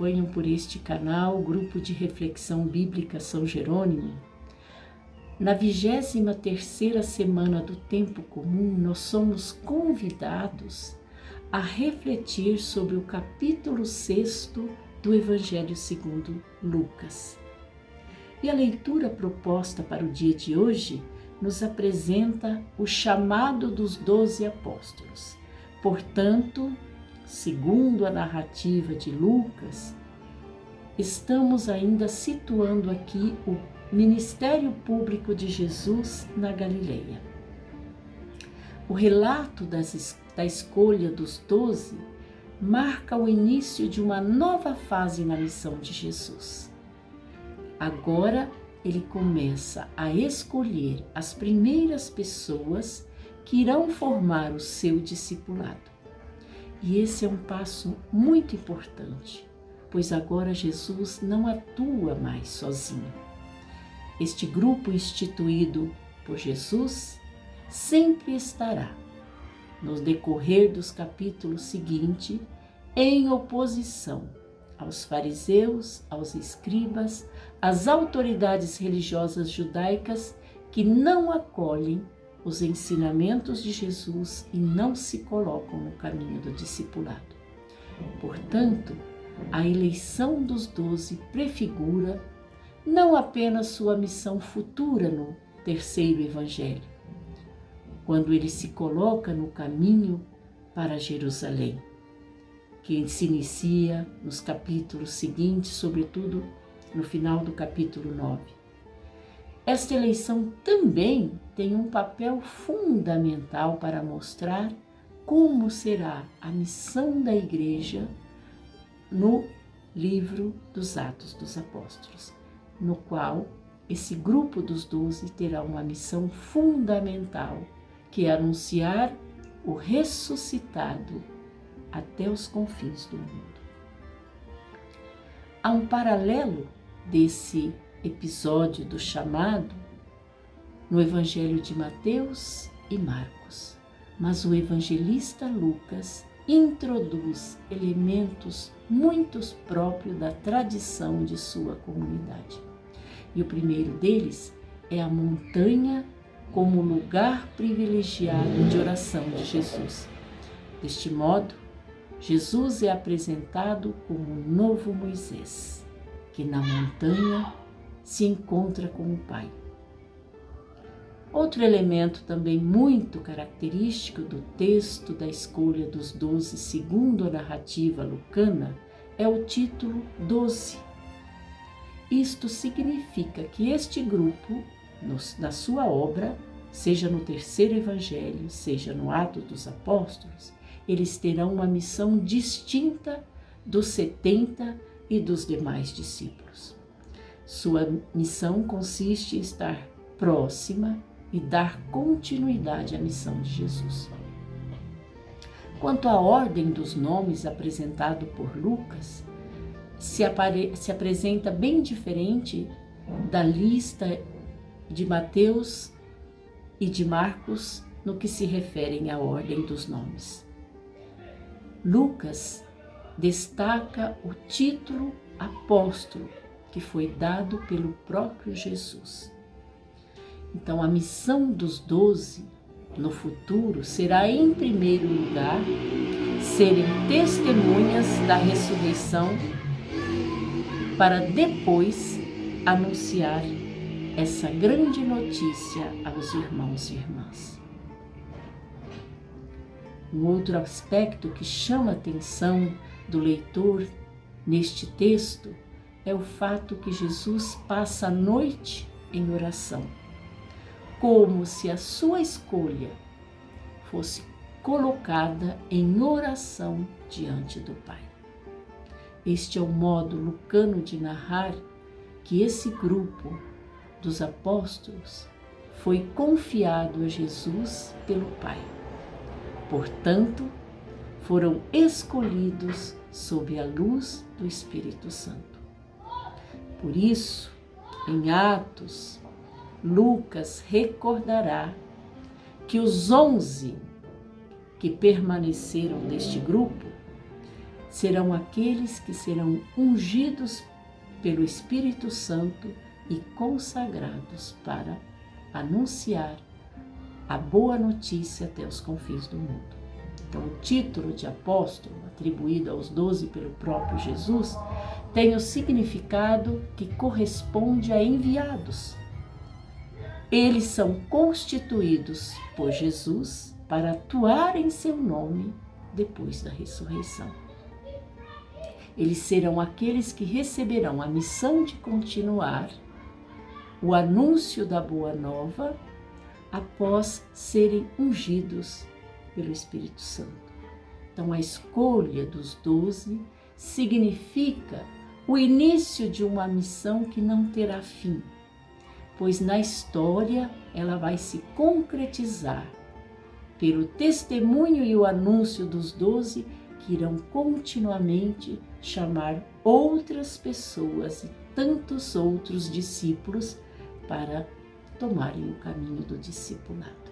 acompanham por este canal, o Grupo de Reflexão Bíblica São Jerônimo, na 23ª semana do Tempo Comum, nós somos convidados a refletir sobre o capítulo 6 do Evangelho segundo Lucas. E a leitura proposta para o dia de hoje nos apresenta o chamado dos 12 apóstolos. Portanto, segundo a narrativa de Lucas, estamos ainda situando aqui o ministério público de Jesus na Galileia. O relato da escolha dos 12 marca o início de uma nova fase na missão de Jesus. Agora ele começa a escolher as primeiras pessoas que irão formar o seu discipulado. E esse é um passo muito importante, pois agora Jesus não atua mais sozinho. Este grupo instituído por Jesus sempre estará, no decorrer dos capítulos seguintes, em oposição aos fariseus, aos escribas, às autoridades religiosas judaicas que não acolhem os ensinamentos de Jesus e não se colocam no caminho do discipulado. Portanto, a eleição dos 12 prefigura não apenas sua missão futura no terceiro evangelho, quando ele se coloca no caminho para Jerusalém, que se inicia nos capítulos seguintes, sobretudo no final do capítulo 9. Esta eleição também tem um papel fundamental para mostrar como será a missão da Igreja no livro dos Atos dos Apóstolos, no qual esse grupo dos 12 terá uma missão fundamental, que é anunciar o ressuscitado até os confins do mundo. Há um paralelo desse episódio do chamado no Evangelho de Mateus e Marcos, mas o evangelista Lucas introduz elementos muito próprios da tradição de sua comunidade. E o primeiro deles é a montanha como lugar privilegiado de oração de Jesus. Deste modo, Jesus é apresentado como o novo Moisés, que na montanha se encontra com o Pai. Outro elemento também muito característico do texto da escolha dos 12, segundo a narrativa lucana, é o título 12. Isto significa que este grupo, na sua obra, seja no terceiro evangelho, seja no Atos dos Apóstolos, eles terão uma missão distinta dos 70 e dos demais discípulos. Sua missão consiste em estar próxima e dar continuidade à missão de Jesus. Quanto à ordem dos nomes apresentado por Lucas, se apresenta bem diferente da lista de Mateus e de Marcos no que se referem à ordem dos nomes. Lucas destaca o título apóstolo que foi dado pelo próprio Jesus. Então, a missão dos 12 no futuro será, em primeiro lugar, serem testemunhas da ressurreição, para depois anunciar essa grande notícia aos irmãos e irmãs. Um outro aspecto que chama a atenção do leitor neste texto é o fato que Jesus passa a noite em oração, como se a sua escolha fosse colocada em oração diante do Pai. Este é o modo lucano de narrar que esse grupo dos apóstolos foi confiado a Jesus pelo Pai. Portanto, foram escolhidos sob a luz do Espírito Santo. Por isso, em Atos, Lucas recordará que os 11 que permaneceram neste grupo serão aqueles que serão ungidos pelo Espírito Santo e consagrados para anunciar a boa notícia até os confins do mundo. Então, o título de apóstolo, atribuído aos 12 pelo próprio Jesus, tem o significado que corresponde a enviados. Eles são constituídos por Jesus para atuar em seu nome depois da ressurreição. Eles serão aqueles que receberão a missão de continuar o anúncio da boa nova após serem ungidos pelo Espírito Santo. Então, a escolha dos 12 significa o início de uma missão que não terá fim, pois na história ela vai se concretizar pelo testemunho e o anúncio dos 12 que irão continuamente chamar outras pessoas e tantos outros discípulos para tomarem o caminho do discipulado.